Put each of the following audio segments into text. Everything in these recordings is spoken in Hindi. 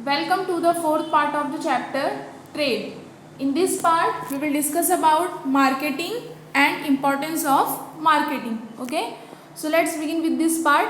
Welcome to the fourth part of the chapter Trade. In this part, we will discuss about marketing and importance of marketing. Okay, so let's begin with this part.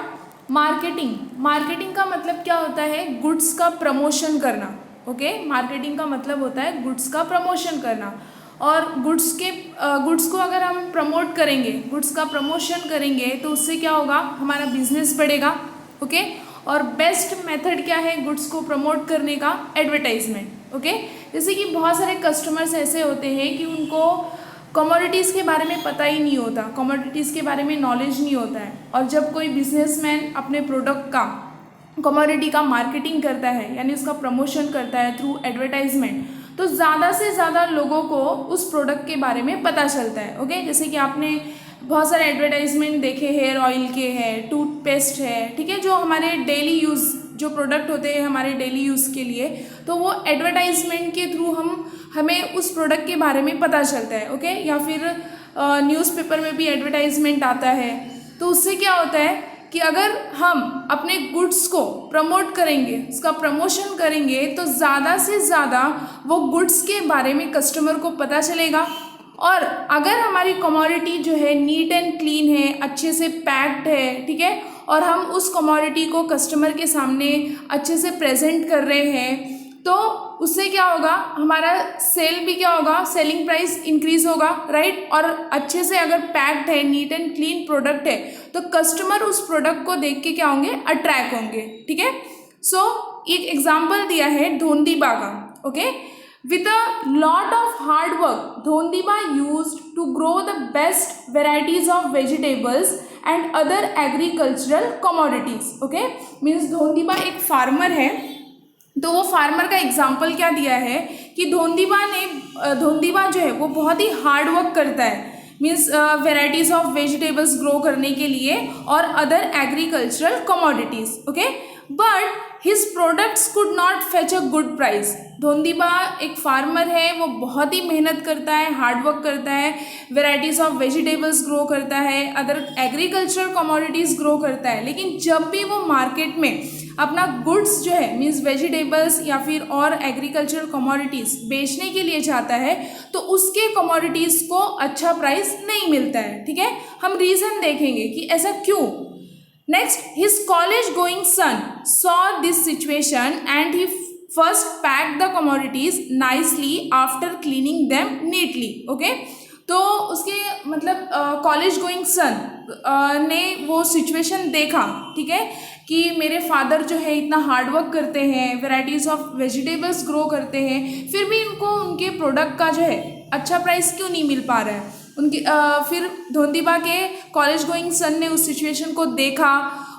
Marketing का मतलब क्या होता है? गुड्स का प्रमोशन करना. ओके, मार्केटिंग का मतलब होता है गुड्स का प्रमोशन करना. और गुड्स को अगर हम प्रमोट करेंगे, गुड्स का प्रमोशन करेंगे तो उससे क्या होगा? हमारा बिजनेस बढ़ेगा. ओके, और बेस्ट मेथड क्या है गुड्स को प्रमोट करने का? एडवर्टाइजमेंट. ओके, जैसे कि बहुत सारे कस्टमर्स ऐसे होते हैं कि उनको कमोडिटीज़ के बारे में पता ही नहीं होता, कमोडिटीज़ के बारे में नॉलेज नहीं होता है. और जब कोई बिजनेसमैन अपने प्रोडक्ट का, कमोडिटी का मार्केटिंग करता है, यानी उसका प्रमोशन करता है थ्रू एडवर्टाइजमेंट, तो ज़्यादा से ज़्यादा लोगों को उस प्रोडक्ट के बारे में पता चलता है. ओके, जैसे कि आपने बहुत सारे एडवर्टाइजमेंट देखे, हेयर ऑयल के हैं, टूथपेस्ट है, ठीक है, जो हमारे डेली यूज़ जो प्रोडक्ट होते हैं हमारे डेली यूज़ के लिए, तो वो एडवर्टाइजमेंट के थ्रू हमें उस प्रोडक्ट के बारे में पता चलता है. ओके, या फिर न्यूज़पेपर में भी एडवर्टाइजमेंट आता है. तो उससे क्या होता है कि अगर हम अपने गुड्स को प्रमोट करेंगे, उसका प्रमोशन करेंगे, तो ज़्यादा से ज़्यादा वो गुड्स के बारे में कस्टमर को पता चलेगा. और अगर हमारी कमोडिटी जो है नीट एंड क्लीन है, अच्छे से पैक्ड है, ठीक है, और हम उस कमोडिटी को कस्टमर के सामने अच्छे से प्रेजेंट कर रहे हैं, तो उससे क्या होगा? हमारा सेल भी क्या होगा? सेलिंग प्राइस इंक्रीज होगा, राइट. और अच्छे से अगर पैक्ड है, नीट एंड क्लीन प्रोडक्ट है, तो कस्टमर उस प्रोडक्ट को देख के क्या होंगे? अट्रैक्ट होंगे. ठीक है. सो एक एग्जाम्पल दिया है धोंदीबा का. Okay, with a lot of hard work, Dhondiba used to grow the best varieties of vegetables and other agricultural commodities. Okay, means धोंदीबा एक फार्मर है. तो वो फार्मर का एग्जाम्पल क्या दिया है कि धोंदीबा जो है वो बहुत ही हार्ड वर्क करता है, means varieties of vegetables grow करने के लिए और other agricultural commodities. Okay, but his products could not fetch a good price. Dhondiba एक फार्मर है, वो बहुत ही मेहनत करता है, हार्ड वर्क करता है, वेराइटीज़ ऑफ वेजिटेबल्स ग्रो करता है, अदर एग्रीकल्चरल कमोडिटीज़ ग्रो करता है, लेकिन जब भी वो मार्केट में अपना गुड्स जो है मीन्स वेजिटेबल्स या फिर और एग्रीकल्चरल कमोडिटीज़ बेचने के लिए जाता है, तो उसके कमोडिटीज़ को अच्छा प्राइस नहीं मिलता है. ठीक है, हम रीज़न देखेंगे कि ऐसा क्यों. Next, his college-going son saw this situation and he first packed the commodities nicely after cleaning them neatly. Okay, तो उसके मतलब कॉलेज गोइंग सन ने वो सिचुएशन देखा, ठीक है, कि मेरे फादर जो है इतना हार्ड वर्क करते हैं, वेराइटीज़ ऑफ वेजिटेबल्स ग्रो करते हैं, फिर भी इनको उनके प्रोडक्ट का जो है अच्छा प्राइस क्यों नहीं मिल पा रहा है. फिर धोंदीबा के कॉलेज गोइंग सन ने उस सिचुएशन को देखा.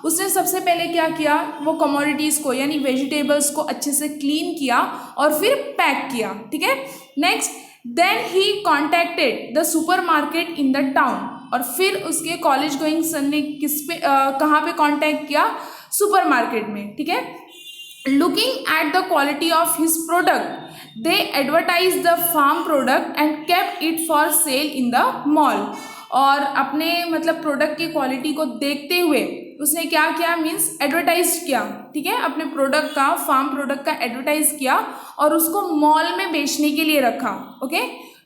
उसने सबसे पहले क्या किया? वो कमोडिटीज़ को यानी वेजिटेबल्स को अच्छे से क्लीन किया और फिर पैक किया. ठीक है. Next, then he contacted the supermarket in the town. और फिर उसके कॉलेज गोइंग सन ने कहाँ पे कॉन्टैक्ट किया? सुपर मार्केट में. ठीक है. Looking at the quality of his product, they advertised the farm product and kept it for sale in the mall. और अपने मतलब प्रोडक्ट की क्वालिटी को देखते हुए उसने क्या किया? मीन्स एडवर्टाइज किया. ठीक है, अपने प्रोडक्ट का, फार्म प्रोडक्ट का एडवर्टाइज किया और उसको मॉल में बेचने के लिए रखा. Okay,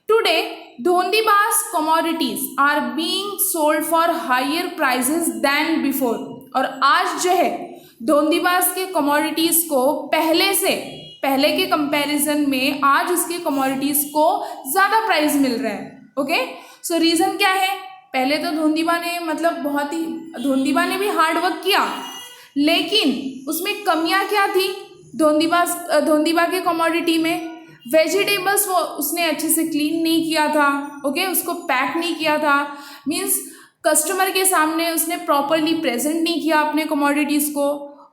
today Dhondiba's commodities are being sold for higher prices than before. और आज जो है धोंदीबास के कमोडिटीज़ को पहले के कंपैरिजन में आज उसके कमोडिटीज़ को ज़्यादा प्राइस मिल रहा है. ओके, सो रीज़न क्या है? पहले तो धोंदीबा ने भी हार्ड वर्क किया, लेकिन उसमें कमियां क्या थी? धोंदीबा के कमोडिटी में वेजिटेबल्स वो उसने अच्छे से क्लीन नहीं किया था. ओके, उसको पैक नहीं किया था, मीन्स कस्टमर के सामने उसने प्रॉपरली प्रेजेंट नहीं किया अपने कमोडिटीज़ को,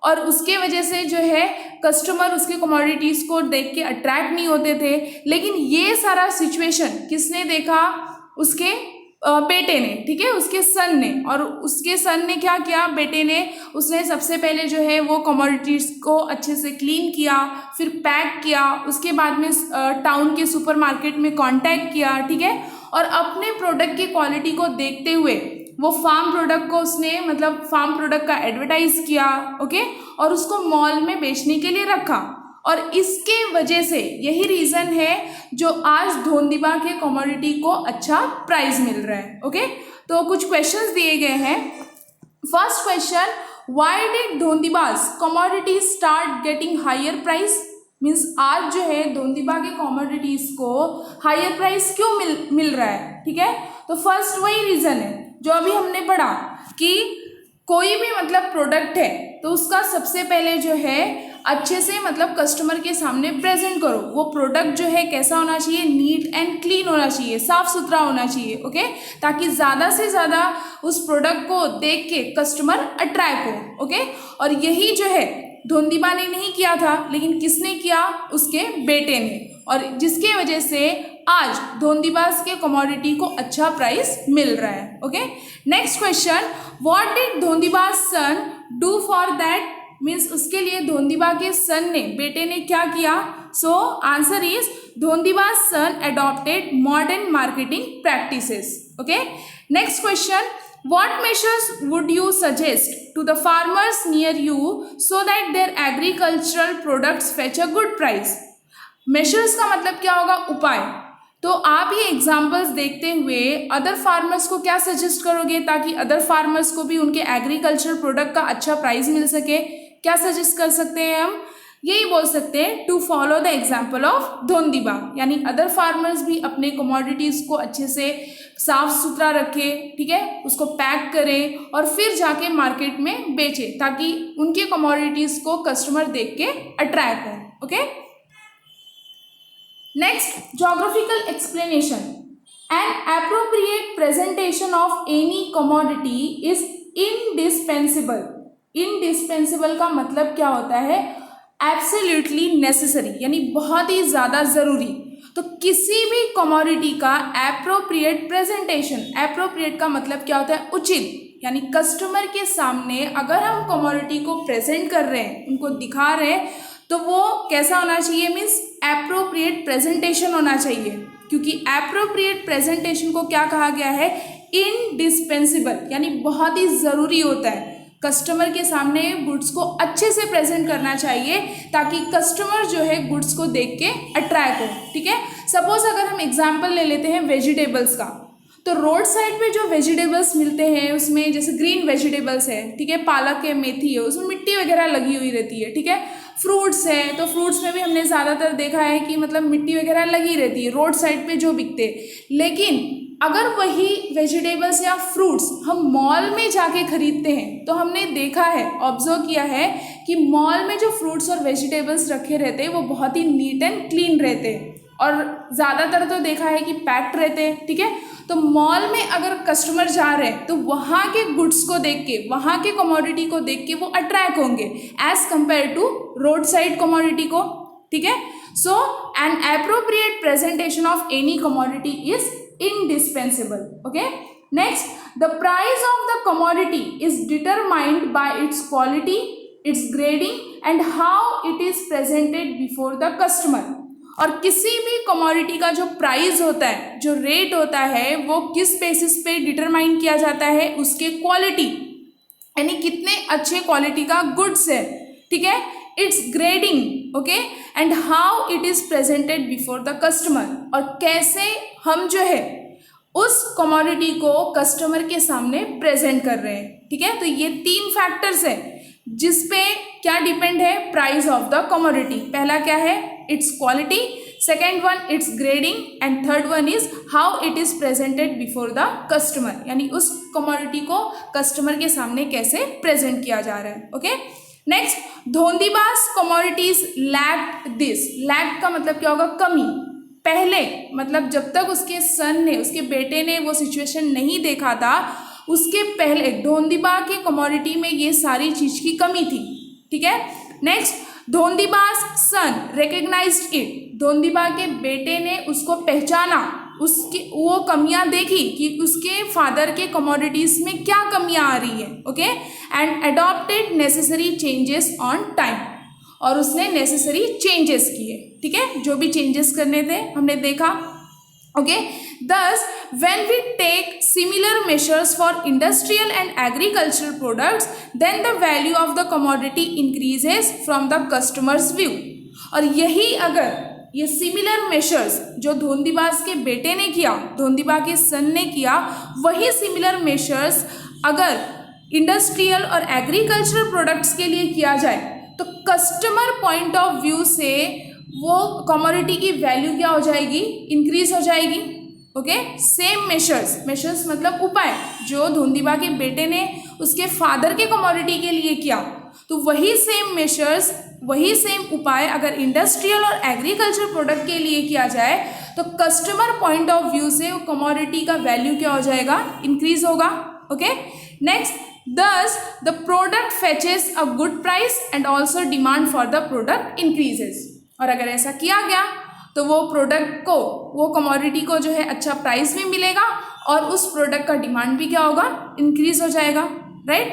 और उसके वजह से जो है कस्टमर उसके कमोडिटीज़ को देख के अट्रैक्ट नहीं होते थे. लेकिन ये सारा सिचुएशन किसने देखा? उसके बेटे ने. ठीक है, उसके सन ने. और उसके सन ने क्या किया? बेटे ने, उसने सबसे पहले जो है वो कमोडिटीज़ को अच्छे से क्लीन किया, फिर पैक किया, उसके बाद में टाउन के सुपर मार्केट में कांटेक्ट किया. ठीक है, और अपने प्रोडक्ट की क्वालिटी को देखते हुए वो फार्म प्रोडक्ट को उसने मतलब फार्म प्रोडक्ट का एडवर्टाइज किया. ओके, और उसको मॉल में बेचने के लिए रखा. और इसके वजह से यही रीज़न है जो आज धोंदिबा के कमोडिटी को अच्छा प्राइस मिल रहा है। ओके, तो कुछ क्वेश्चंस दिए गए हैं। First question, why did Dhondiba's commodity start getting higher price? Means आज जो है धोंदिबा के कमोडिटीज को हायर प्राइस क्यों मिल रहा है? ठीक है, तो फर्स्ट वही रीज़न है जो अभी हमने पढ़ा कि कोई भी मतलब प्रोडक्ट है तो उसका सबसे पहले जो है अच्छे से मतलब कस्टमर के सामने प्रेजेंट करो। वो प्रोडक्ट जो है कैसा होना चाहिए? नीट एंड क्लीन होना चाहिए, साफ सुथरा होना चाहिए। ओके, ताकि ज़्यादा से ज़्यादा उस प्रोडक्ट को देख के कस्टमर अट्रैक्ट हो। ओके, और यही जो है धोंदिबा ने नहीं किया था, लेकिन किसने किया? उसके बेटे ने, और जिसके वजह से आज धोंदिबास के कमोडिटी को अच्छा प्राइस मिल रहा है। Okay, next question, what did Dhondiba's son do for that? Means उसके लिए धोंदिबा के सन ने, बेटे ने क्या किया? So answer is Dhondiba's son adopted modern marketing practices. Okay, next question, what measures would you suggest to the farmers near you so that their agricultural products fetch a good price? measures का मतलब क्या होगा? उपाय। तो आप ये एग्जाम्पल्स देखते हुए अदर फार्मर्स को क्या सजेस्ट करोगे ताकि अदर फार्मर्स को भी उनके एग्रीकल्चर प्रोडक्ट का अच्छा प्राइस मिल सके? क्या सजेस्ट कर सकते हैं हम? यही बोल सकते हैं to follow the example of Dhondiba, यानी अदर फार्मर्स भी अपने कमोडिटीज़ को अच्छे से साफ सुथरा रखे, ठीक है, उसको पैक करें और फिर जाके मार्केट में बेचे ताकि उनके कमोडिटीज़ को कस्टमर देख के अट्रैक्ट हो। Okay, next, geographical explanation. N appropriate presentation of any commodity is indispensable. Indispensable का मतलब क्या होता है? एब्सोल्युटली नेसेसरी, यानी बहुत ही ज़्यादा ज़रूरी। तो किसी भी कमोडिटी का एप्रोप्रिएट प्रेजेंटेशन, एप्रोप्रिएट का मतलब क्या होता है? उचित, यानी कस्टमर के सामने अगर हम कमोडिटी को प्रेजेंट कर रहे हैं, उनको दिखा रहे हैं, तो वो कैसा होना चाहिए? मीन्स एप्रोप्रिएट प्रेजेंटेशन होना चाहिए, क्योंकि एप्रोप्रिएट प्रेजेंटेशन को क्या कहा गया है? इनडिस्पेंसिबल, यानी बहुत ही ज़रूरी होता है। कस्टमर के सामने गुड्स को अच्छे से प्रेजेंट करना चाहिए ताकि कस्टमर जो है गुड्स को देख के अट्रैक्ट हो। ठीक है, सपोज अगर हम एग्जांपल ले लेते हैं वेजिटेबल्स का, तो रोड साइड पे जो वेजिटेबल्स मिलते हैं उसमें जैसे ग्रीन वेजिटेबल्स है, ठीक है, पालक है, मेथी है, उसमें मिट्टी वगैरह लगी हुई रहती है। ठीक है, फ्रूट्स है तो फ्रूट्स में भी हमने ज़्यादातर देखा है कि मतलब मिट्टी वगैरह लगी रहती है रोड साइड पे जो बिकते। लेकिन अगर वही वेजिटेबल्स या फ्रूट्स हम मॉल में जाके खरीदते हैं तो हमने देखा है, ऑब्जर्व किया है कि मॉल में जो फ्रूट्स और वेजिटेबल्स रखे रहते हैं वो बहुत ही नीट एंड क्लीन रहते हैं और ज़्यादातर तो देखा है कि पैक्ड रहते हैं। ठीक है, तो मॉल में अगर कस्टमर जा रहे हैं तो वहाँ के गुड्स को देख के, वहाँ के कमोडिटी को देख के वो अट्रैक्ट होंगे as compare to road side commodity को। ठीक है, so an appropriate presentation of any commodity is indispensable. Okay, next, the price of the commodity is determined by its quality, its grading and how it is presented before the customer. और किसी भी कमोडिटी का जो प्राइस होता है, जो रेट होता है, वो किस बेसिस पे डिटरमाइन किया जाता है? उसके क्वालिटी, यानी कितने अच्छे क्वालिटी का गुड्स है। ठीक है, it's grading, okay, and how it is presented before the customer, और कैसे हम जो है उस कमोडिटी को कस्टमर के सामने प्रेजेंट कर रहे हैं। ठीक है, तो ये 3 फैक्टर्स है जिस पे क्या डिपेंड है? Price of the commodity. पहला क्या है? It's quality, second one it's grading and third one is how it is presented before the customer, यानी उस कमोडिटी को कस्टमर के सामने कैसे प्रेजेंट किया जा रहा है। Okay, next, Dhondiba's commodities lacked this. Lacked का मतलब क्या होगा? कमी। पहले मतलब जब तक उसके सन ने, उसके बेटे ने वो सिचुएशन नहीं देखा था, उसके पहले धोंदिबा के कमोडिटी में ये सारी चीज की कमी थी। ठीक है, नेक्स्ट, धोंदिबास सन रिकग्नाइज्ड इट। धोंदिबा के बेटे ने उसको पहचाना, उसकी वो कमियां देखी कि उसके फादर के कमोडिटीज में क्या कमियां आ रही है। Okay, and adopted necessary changes on time, और उसने नेसेसरी चेंजेस किए। ठीक है, जो भी चेंजेस करने थे हमने देखा। Okay, thus when we take similar measures for industrial and agricultural products, then the value of the commodity increases from the customer's view. और यही अगर ये सिमिलर मेजर्स जो धोंदीबाज के बेटे ने किया, धोंदीबा के सन ने किया, वही सिमिलर मेजर्स अगर इंडस्ट्रियल और एग्रीकल्चरल प्रोडक्ट्स के लिए किया जाए तो कस्टमर पॉइंट ऑफ व्यू से वो कमोडिटी की वैल्यू क्या हो जाएगी, इंक्रीज हो जाएगी। ओके, सेम मेजर्स मतलब उपाय जो धोंदीबा के बेटे ने उसके फादर के कमोडिटी के लिए किया, तो वही सेम मेजर्स, वही सेम उपाय अगर इंडस्ट्रियल और एग्रीकल्चर प्रोडक्ट के लिए किया जाए तो कस्टमर पॉइंट ऑफ व्यू से वो कमोडिटी का वैल्यू क्या हो जाएगा, इंक्रीज होगा। Okay, next, thus the product fetches a good price and also demand for the product increases। और अगर ऐसा किया गया तो वो प्रोडक्ट को, वो कमोडिटी को जो है अच्छा प्राइस भी मिलेगा और उस प्रोडक्ट का डिमांड भी क्या होगा, इंक्रीज हो जाएगा, right.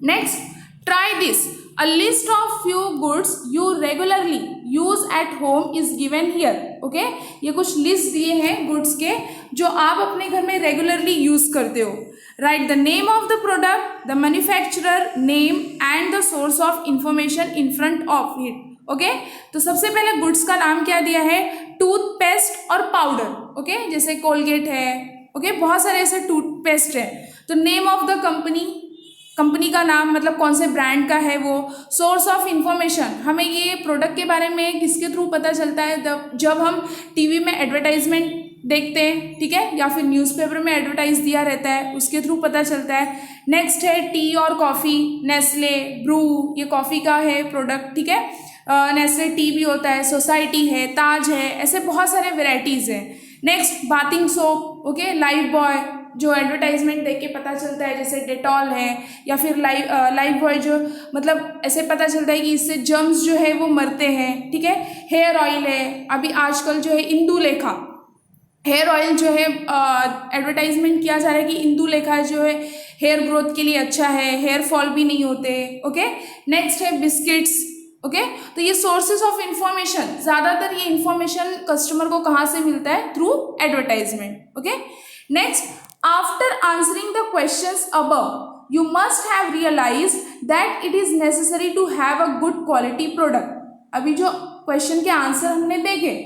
Next, try this, a list of few goods you regularly use at home is given here. Okay, ये कुछ लिस्ट दिए हैं गुड्स के जो आप अपने घर में रेगुलरली यूज करते हो। Write the name of the product, the manufacturer name and the source of information in front of it। Okay, तो सबसे पहले गुड्स का नाम क्या दिया है, टूथपेस्ट और पाउडर। ओके, जैसे कोलगेट है, ओके, बहुत सारे ऐसे टूथपेस्ट है। तो नेम ऑफ द कंपनी का नाम मतलब कौन से ब्रांड का है वो। सोर्स ऑफ इंफॉर्मेशन, हमें ये प्रोडक्ट के बारे में किसके थ्रू पता चलता है, जब हम टीवी में एडवर्टाइजमेंट देखते हैं, ठीक है, या फिर न्यूज़पेपर में एडवर्टाइज दिया रहता है, उसके थ्रू पता चलता है। नेक्स्ट है टी और कॉफ़ी, नेस्ले, ब्रू, ये कॉफ़ी का है प्रोडक्ट, ठीक है, नेस्ले टी भी होता है, सोसाइटी है, ताज है, ऐसे बहुत सारे वेराइटीज़ हैं। Next, bathing soap, okay, life boy जो एडवर्टाइजमेंट देख के पता चलता है, जैसे डेटॉल है, या फिर लाइफ बॉय जो मतलब ऐसे पता चलता है कि इससे जर्म्स जो है वो मरते हैं, ठीक है। हेयर ऑयल है, अभी आजकल जो है इंदुलेखा हेयर ऑयल जो है एडवर्टाइजमेंट किया जा रहा है कि इंदुलेखा जो है हेयर ग्रोथ के लिए अच्छा है, हेयर फॉल भी नहीं होते। ओके, नेक्स्ट है बिस्किट्स। ओके, तो ये सोर्सेज ऑफ इंफॉर्मेशन, ज़्यादातर ये इंफॉर्मेशन कस्टमर को कहाँ से मिलता है, through advertisement. Okay, next, after answering the questions above you must have realize that it is necessary to have a good quality product. अभी जो क्वेश्चन के आंसर हमने देखे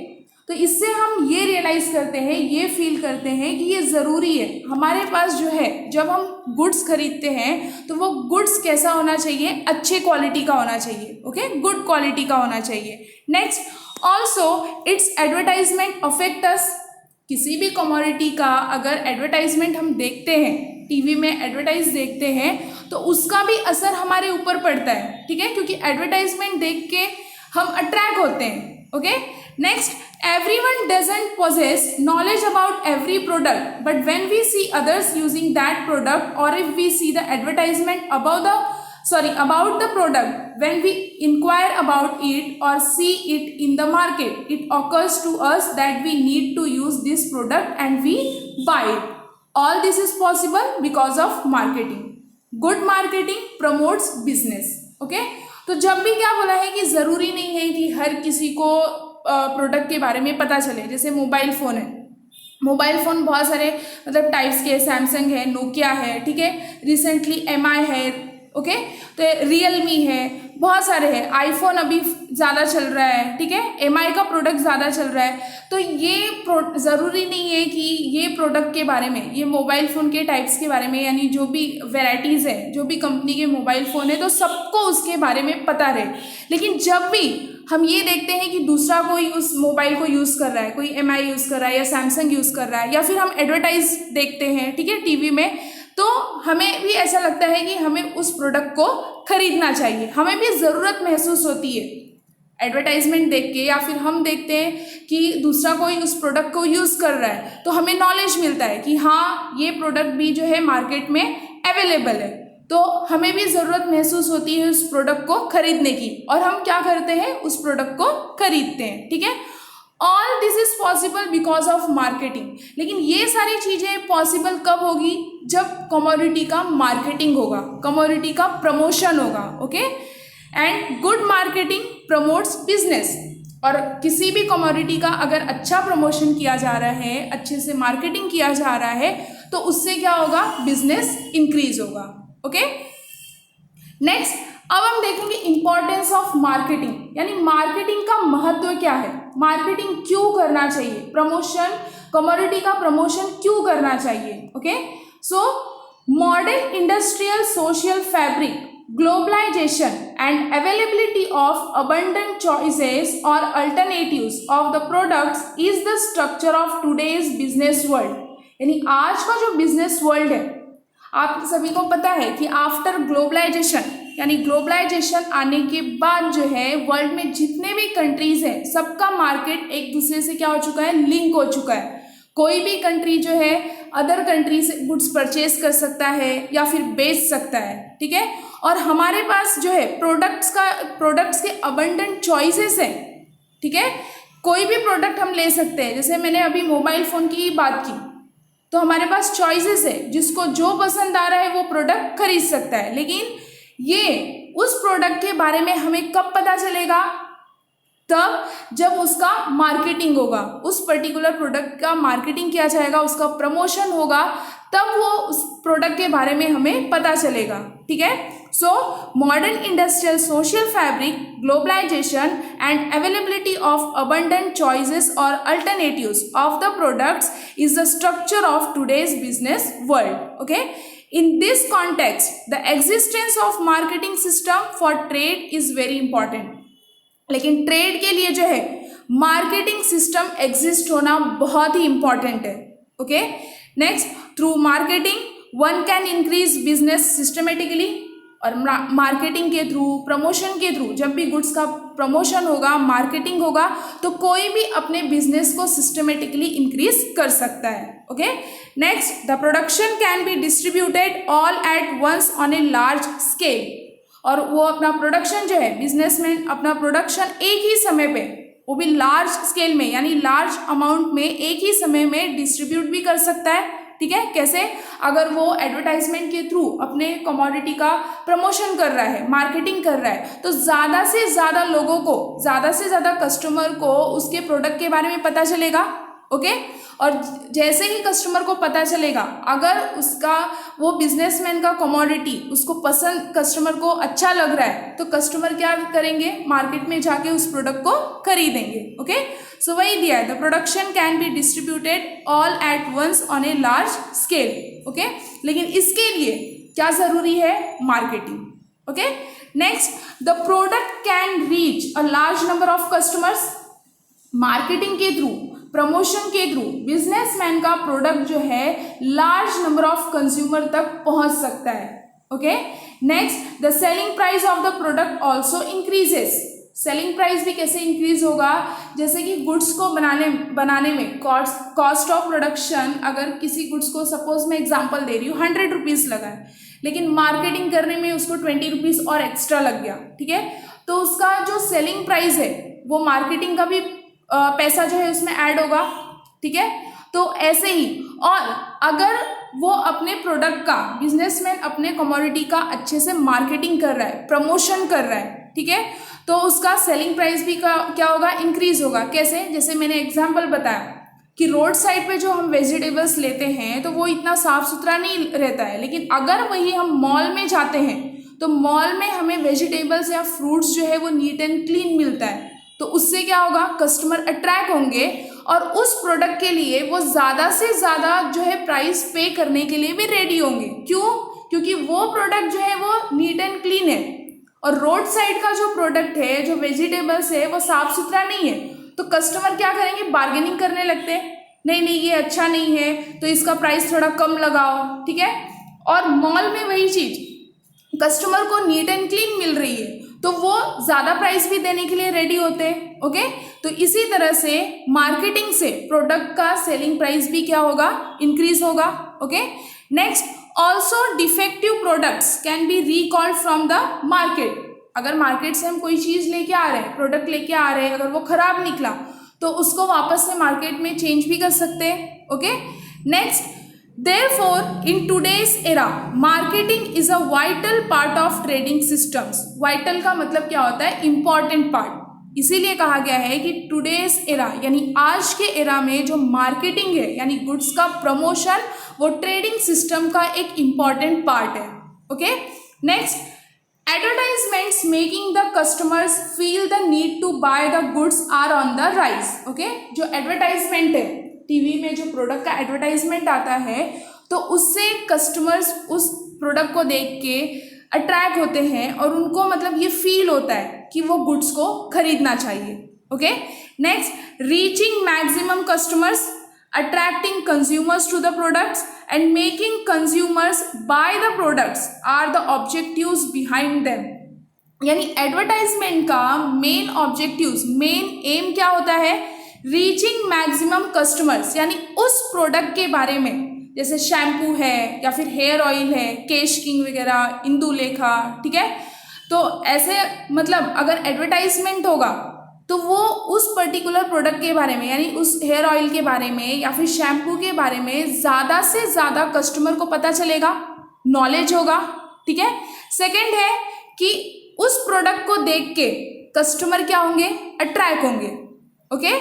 तो इससे हम ये रियलाइज़ करते हैं, ये फील करते हैं कि ये ज़रूरी है हमारे पास जो है, जब हम गुड्स खरीदते हैं तो वो गुड्स कैसा होना चाहिए, अच्छे क्वालिटी का होना चाहिए। ओके, गुड क्वालिटी का होना चाहिए। Next, also it's advertisement affect us. किसी भी कमोडिटी का अगर एडवर्टाइजमेंट हम देखते हैं, टीवी में एडवर्टाइज देखते हैं, तो उसका भी असर हमारे ऊपर पड़ता है, ठीक है, क्योंकि एडवर्टाइजमेंट देख के हम अट्रैक्ट होते हैं। Okay, next, everyone doesn't possess knowledge about every product, but when we see others using that product, or if we see the advertisement about the product, when we inquire about it or see it in the market, it occurs to us that we need to use this product and we buy it. All this is possible because of marketing. Good marketing promotes business. Okay, तो जब भी क्या बोला है कि ज़रूरी नहीं है कि हर किसी को प्रोडक्ट के बारे में पता चले। जैसे मोबाइल फ़ोन है, मोबाइल फ़ोन बहुत सारे मतलब टाइप्स के, सैमसंग है, नोकिया है, ठीक है, रिसेंटली MI है, ओके, तो रियलमी है, बहुत सारे हैं। आईफोन अभी ज़्यादा चल रहा है, ठीक है, MI का प्रोडक्ट ज़्यादा चल रहा है। तो ये ज़रूरी नहीं है कि ये प्रोडक्ट के बारे में, ये मोबाइल फ़ोन के टाइप्स के बारे में, यानी जो भी वेराइटीज़ है, जो भी कंपनी के मोबाइल फ़ोन है, तो सबको उसके बारे में पता रहे। लेकिन जब भी हम ये देखते हैं कि दूसरा कोई उस मोबाइल को यूज़ कर रहा है, कोई MI यूज़ कर रहा है या सैमसंग यूज़ कर रहा है, या फिर हम एडवर्टाइज देखते हैं, ठीक है, टीवी में, तो हमें भी ऐसा लगता है कि हमें उस प्रोडक्ट को खरीदना चाहिए, हमें भी ज़रूरत महसूस होती है एडवर्टाइजमेंट देख के, या फिर हम देखते हैं कि दूसरा कोई उस प्रोडक्ट को यूज़ कर रहा है, तो हमें नॉलेज मिलता है कि हाँ, ये प्रोडक्ट भी जो है मार्केट में अवेलेबल है, तो हमें भी ज़रूरत महसूस होती है उस प्रोडक्ट को खरीदने की, और हम क्या करते हैं, उस प्रोडक्ट को खरीदते हैं, ठीक है। All this is possible because of marketing. लेकिन ये सारी चीज़ें पॉसिबल कब होगी, जब कमोडिटी का मार्केटिंग होगा, कमोडिटी का प्रमोशन होगा। Okay, and good marketing promotes business. और किसी भी कमोडिटी का अगर अच्छा प्रमोशन किया जा रहा है, अच्छे से मार्केटिंग किया जा रहा है, तो उससे क्या होगा, बिजनेस इंक्रीज होगा। ओके, नेक्स्ट, अब हम देखेंगे इंपॉर्टेंस ऑफ मार्केटिंग, यानी मार्केटिंग का महत्व क्या है, मार्केटिंग क्यों करना चाहिए, प्रमोशन, कमोडिटी का प्रमोशन क्यों करना चाहिए। Okay, so modern industrial social fabric, globalization and availability of abundant choices or alternatives of the products is the structure of today's business world। यानी आज का जो बिजनेस वर्ल्ड है, आप सभी को पता है कि आफ्टर ग्लोबलाइजेशन, यानी ग्लोबलाइजेशन आने के बाद जो है वर्ल्ड में जितने भी कंट्रीज हैं सबका मार्केट एक दूसरे से क्या हो चुका है, लिंक हो चुका है। कोई भी कंट्री जो है अदर कंट्री से गुड्स परचेज कर सकता है या फिर बेच सकता है, ठीक है। और हमारे पास जो है प्रोडक्ट्स के अबंडेंट चॉइसेस हैं, ठीक है। कोई भी प्रोडक्ट हम ले सकते हैं, जैसे मैंने अभी मोबाइल फ़ोन की बात की, तो हमारे पास चॉइसेस है, जिसको जो पसंद आ रहा है वो प्रोडक्ट खरीद सकता है। लेकिन ये उस प्रोडक्ट के बारे में हमें कब पता चलेगा, तब जब उसका मार्केटिंग होगा, उस पर्टिकुलर प्रोडक्ट का मार्केटिंग किया जाएगा, उसका प्रमोशन होगा, तब वो उस प्रोडक्ट के बारे में हमें पता चलेगा, ठीक है। So modern industrial social fabric, globalisation and availability of abundant choices और alternatives of the products is the structure of today's business world. Okay, in this context the existence of marketing system for trade is very important। लेकिन ट्रेड के लिए जो है मार्केटिंग सिस्टम एग्जिस्ट होना बहुत ही इंपॉर्टेंट है। Okay, next, through marketing one can increase business systematically, और मार्केटिंग के थ्रू, प्रमोशन के थ्रू, जब भी गुड्स का प्रमोशन होगा, मार्केटिंग होगा, तो कोई भी अपने बिजनेस को सिस्टमेटिकली इंक्रीज कर सकता है। Okay, next, the production can be distributed all at once on a large scale, और वो अपना प्रोडक्शन जो है, बिजनेसमैन अपना प्रोडक्शन एक ही समय पे, वो भी लार्ज स्केल में, यानी लार्ज अमाउंट में एक ही समय में डिस्ट्रीब्यूट भी कर सकता है, ठीक है। कैसे, अगर वो एडवर्टाइजमेंट के थ्रू अपने कमोडिटी का प्रमोशन कर रहा है, मार्केटिंग कर रहा है, तो ज़्यादा से ज़्यादा लोगों को, ज़्यादा से ज़्यादा कस्टमर को उसके प्रोडक्ट के बारे में पता चलेगा। ओके, और जैसे ही कस्टमर को पता चलेगा, अगर उसका वो बिजनेसमैन का कमोडिटी उसको पसंद, कस्टमर को अच्छा लग रहा है, तो कस्टमर क्या करेंगे, मार्केट में जाके उस प्रोडक्ट को खरीदेंगे। ओके, सो वही दिया है, the production can be distributed all at once on a large scale. Okay, लेकिन इसके लिए क्या जरूरी है, marketing. Okay, next, the product can reach a large number of customers. Marketing के थ्रू, प्रमोशन के थ्रू बिजनेसमैन का प्रोडक्ट जो है लार्ज नंबर ऑफ कंज्यूमर तक पहुंच सकता है। Okay, next, the selling price of the product also increases. Selling price भी कैसे इंक्रीज होगा, जैसे कि गुड्स को बनाने में कॉस्ट ऑफ प्रोडक्शन, अगर किसी गुड्स को, सपोज मैं एग्जांपल दे रही हूँ, 100 रुपीज़ लगा है, लेकिन मार्केटिंग करने में उसको 20 रुपीज़ और एक्स्ट्रा लग गया, ठीक है, तो उसका जो सेलिंग प्राइस है वो मार्केटिंग का भी पैसा जो है उसमें ऐड होगा, ठीक है। तो ऐसे ही, और अगर वो अपने प्रोडक्ट का, बिजनेसमैन अपने कमोडिटी का अच्छे से मार्केटिंग कर रहा है, प्रमोशन कर रहा है, ठीक है, तो उसका सेलिंग प्राइस भी क्या होगा, इंक्रीज होगा। कैसे, जैसे मैंने एग्जांपल बताया कि रोड साइड पे जो हम वेजिटेबल्स लेते हैं तो वो इतना साफ सुथरा नहीं रहता है, लेकिन अगर वही हम मॉल में जाते हैं तो मॉल में हमें वेजिटेबल्स या फ्रूट्स जो है वो नीट एंड क्लीन मिलता है, तो उससे क्या होगा, कस्टमर अट्रैक्ट होंगे और उस प्रोडक्ट के लिए वो ज़्यादा से ज़्यादा जो है प्राइस पे करने के लिए भी रेडी होंगे। क्यों, क्योंकि वो प्रोडक्ट जो है वो नीट एंड क्लीन है, और रोड साइड का जो प्रोडक्ट है, जो वेजिटेबल्स है, वो साफ सुथरा नहीं है, तो कस्टमर क्या करेंगे, बार्गेनिंग करने लगते हैं, नहीं नहीं ये अच्छा नहीं है तो इसका प्राइस थोड़ा कम लगाओ, ठीक है। और मॉल में वही चीज़ कस्टमर को नीट एंड क्लीन मिल रही है, तो वो ज़्यादा प्राइस भी देने के लिए रेडी होते हैं। ओके, तो इसी तरह से मार्केटिंग से प्रोडक्ट का सेलिंग प्राइस भी क्या होगा, इंक्रीज होगा। Okay, next, also defective products can be recalled from the market. अगर मार्केट से हम कोई चीज़ लेके आ रहे हैं, प्रोडक्ट लेके आ रहे हैं, अगर वो खराब निकला तो उसको वापस से मार्केट में चेंज भी कर सकते हैं। Okay, next, Therefore, in today's era, marketing is a vital part of trading systems. Vital का मतलब क्या होता है, important part. इसीलिए कहा गया है कि today's era यानी आज के एरा में जो मार्केटिंग है, यानी गुड्स का प्रमोशन, वो ट्रेडिंग सिस्टम का एक इम्पॉर्टेंट पार्ट है। Okay, next, Advertisements making the customers feel the need to buy the goods are on the rise. Okay, जो एडवर्टाइजमेंट है, टीवी में जो प्रोडक्ट का एडवर्टाइजमेंट आता है तो उससे कस्टमर्स उस प्रोडक्ट को देख के अट्रैक्ट होते हैं और उनको मतलब ये फील होता है कि वो गुड्स को खरीदना चाहिए. Okay, next, reaching maximum customers, attracting consumers to the products and making consumers buy the products are the objectives behind them. यानी एडवर्टाइजमेंट का मेन ऑब्जेक्टिव्स, मेन एम क्या होता है? रीचिंग मैक्सिमम कस्टमर्स, यानी उस प्रोडक्ट के बारे में, जैसे शैम्पू है या फिर हेयर ऑयल है, केश किंग वगैरह, इंदुलेखा, ठीक है. तो ऐसे मतलब अगर एडवर्टाइजमेंट होगा तो वो उस पर्टिकुलर प्रोडक्ट के बारे में, यानी उस हेयर ऑयल के बारे में या फिर शैम्पू के बारे में ज़्यादा से ज़्यादा कस्टमर को पता चलेगा, नॉलेज होगा. ठीक है. सेकंड है कि उस प्रोडक्ट को देख के कस्टमर क्या होंगे? अट्रैक्ट होंगे. ओके,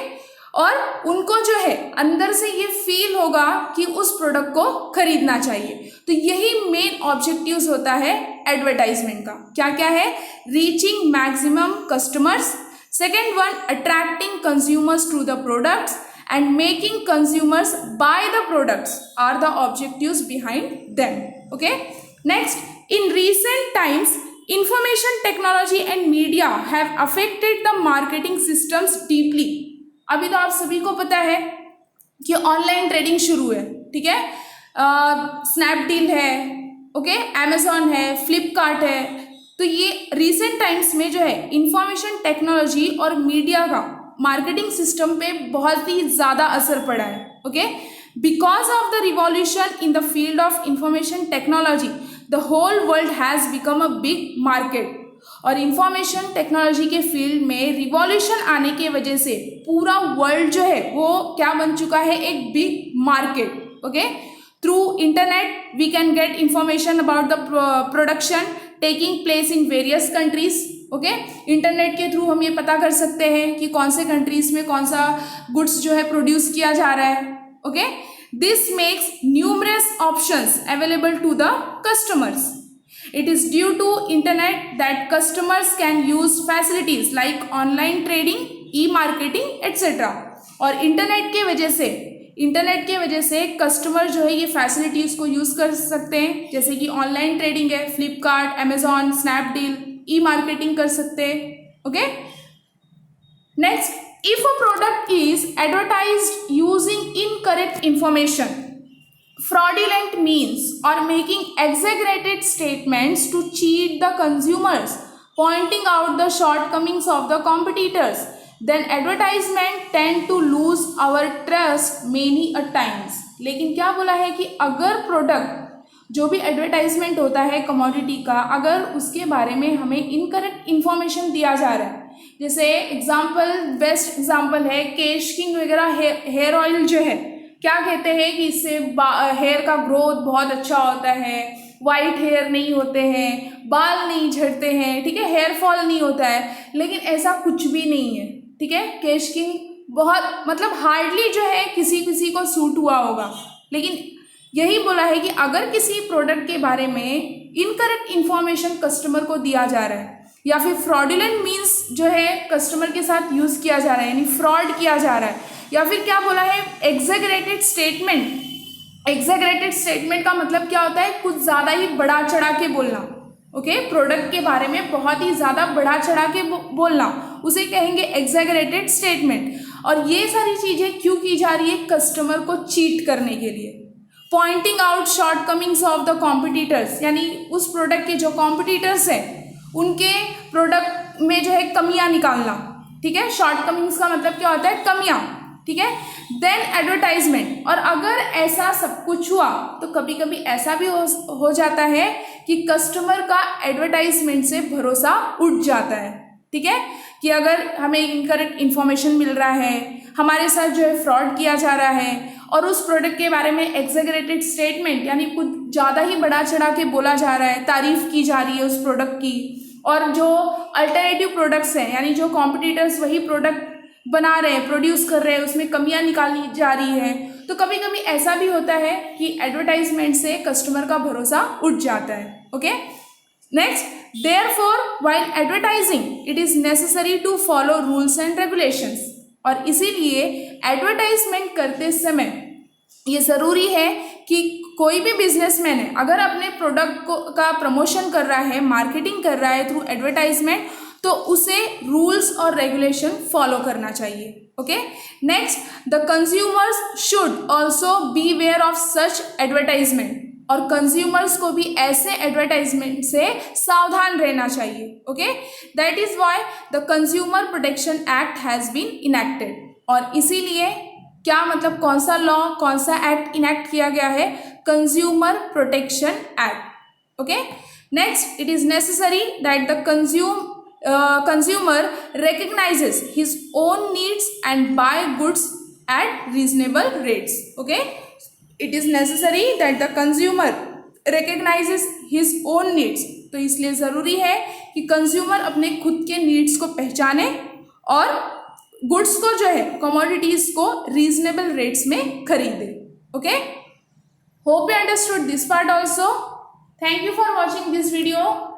और उनको जो है अंदर से ये फील होगा कि उस प्रोडक्ट को खरीदना चाहिए. तो यही मेन ऑब्जेक्टिव्स होता है एडवर्टाइजमेंट का. क्या क्या है? Reaching maximum customers, second one attracting consumers to the products and making consumers buy the products are the objectives behind them. Okay, next, in recent times information technology and media have affected the marketing systems deeply. अभी तो आप सभी को पता है कि ऑनलाइन ट्रेडिंग शुरू है. ठीक है, स्नैपडील है, ओके, अमेजॉन है, फ्लिपकार्ट है. तो ये रिसेंट टाइम्स में जो है इंफॉर्मेशन टेक्नोलॉजी और मीडिया का मार्केटिंग सिस्टम पे बहुत ही ज़्यादा असर पड़ा है. Okay, because of the revolution in the field of information technology the whole world has become a big market. और इंफॉर्मेशन टेक्नोलॉजी के फील्ड में रिवॉल्यूशन आने के वजह से पूरा वर्ल्ड जो है वो क्या बन चुका है? एक big market. Okay, through internet we can get information about the production taking place in various countries. Okay, internet के थ्रू हम ये पता कर सकते हैं कि कौन से कंट्रीज में कौन सा गुड्स जो है प्रोड्यूस किया जा रहा है. Okay, this makes numerous options available to the customers. It is due to internet that customers can use facilities like online trading, e marketing etcetera. और इंटरनेट के वजह से कस्टमर जो है ये फैसिलिटीज़ को यूज़ कर सकते हैं, जैसे कि ऑनलाइन ट्रेडिंग है, फ्लिपकार्ट, अमेजॉन, स्नैपडील, ई मार्केटिंग कर सकते हैं. Okay, next, if a product is advertised using incorrect information, fraudulent means or making exaggerated statements to cheat the consumers, pointing out the shortcomings of the competitors, then advertisement tend to lose our trust many a times. लेकिन क्या बोला है कि अगर प्रोडक्ट जो भी एडवर्टाइजमेंट होता है कमोडिटी का, अगर उसके बारे में हमें इनकरेक्ट इन्फॉर्मेशन दिया जा रहा है, जैसे एग्जाम्पल, बेस्ट एग्जाम्पल है केश किंग वगैरह हेयर ऑयल जो है, क्या कहते हैं कि इससे हेयर का ग्रोथ बहुत अच्छा होता है, वाइट हेयर नहीं होते हैं, बाल नहीं झड़ते हैं, ठीक है, हेयर फॉल नहीं होता है. लेकिन ऐसा कुछ भी नहीं है. ठीक है, केश किंग बहुत मतलब हार्डली जो है किसी को सूट हुआ होगा. लेकिन यही बोला है कि अगर किसी प्रोडक्ट के बारे में इनकरेक्ट इन्फॉर्मेशन कस्टमर को दिया जा रहा है या फिर फ्रॉडुलेंट मीन्स जो है कस्टमर के साथ यूज़ किया जा रहा है, यानी फ्रॉड किया जा रहा है, या फिर क्या बोला है एग्जैगरेटेड स्टेटमेंट. एग्जैगरेटेड स्टेटमेंट का मतलब क्या होता है? कुछ ज़्यादा ही बढ़ा चढ़ा के बोलना. ओके, प्रोडक्ट के बारे में बहुत ही ज़्यादा बढ़ा चढ़ा के बोलना, उसे कहेंगे एग्जैगरेटेड स्टेटमेंट. और ये सारी चीज़ें क्यों की जा रही है? कस्टमर को चीट करने के लिए. Pointing out shortcomings of the competitors, यानी उस प्रोडक्ट के जो कॉम्पिटिटर्स हैं उनके प्रोडक्ट में जो है कमियां निकालना. ठीक है, शॉर्टकमिंग्स का मतलब क्या होता है? कमियां. ठीक है, देन एडवर्टाइजमेंट. और अगर ऐसा सब कुछ हुआ तो कभी कभी ऐसा भी हो जाता है कि कस्टमर का एडवर्टाइजमेंट से भरोसा उठ जाता है. ठीक है, कि अगर हमें इनकरेक्ट इन्फॉर्मेशन मिल रहा है, हमारे साथ जो है फ्रॉड किया जा रहा है, और उस प्रोडक्ट के बारे में एग्जैगरेटेड स्टेटमेंट यानी कुछ ज़्यादा ही बढ़ा चढ़ा के बोला जा रहा है, तारीफ की जा रही है उस प्रोडक्ट की, और जो अल्टरनेटिव प्रोडक्ट्स हैं यानी जो कॉम्पिटिटर्स वही प्रोडक्ट बना रहे हैं, प्रोड्यूस कर रहे हैं, उसमें कमियां निकाली जा रही है, तो कभी कभी ऐसा भी होता है कि एडवर्टाइजमेंट से कस्टमर का भरोसा उठ जाता है. Okay, next, Therefore, while advertising, it is necessary to follow rules and regulations. और इसीलिए एडवर्टाइजमेंट करते समय ये ज़रूरी है कि कोई भी बिजनेसमैन है, अगर अपने प्रोडक्ट को का प्रमोशन कर रहा है, मार्केटिंग कर रहा है थ्रू एडवर्टाइजमेंट, तो उसे रूल्स और रेगुलेशन फॉलो करना चाहिए. Okay, next, the consumers should also be aware of such advertisement. और कंज्यूमर्स को भी ऐसे एडवर्टाइजमेंट से सावधान रहना चाहिए. Okay, that is why the consumer protection act has been enacted. और इसीलिए क्या मतलब, कौन सा लॉ, कौन सा एक्ट इनेक्ट किया गया है? Consumer protection act. Okay, next, it is necessary that the consumer recognizes his own needs and buy goods at reasonable rates. Okay, it is necessary that the consumer recognizes his own needs. तो इसलिए ज़रूरी है कि कंज्यूमर अपने खुद के नीड्स को पहचाने और गुड्स को जो है, कमोडिटीज़ को रीजनेबल रेट्स में खरीदे. Okay, hope you understood this part also. Thank you for watching this video.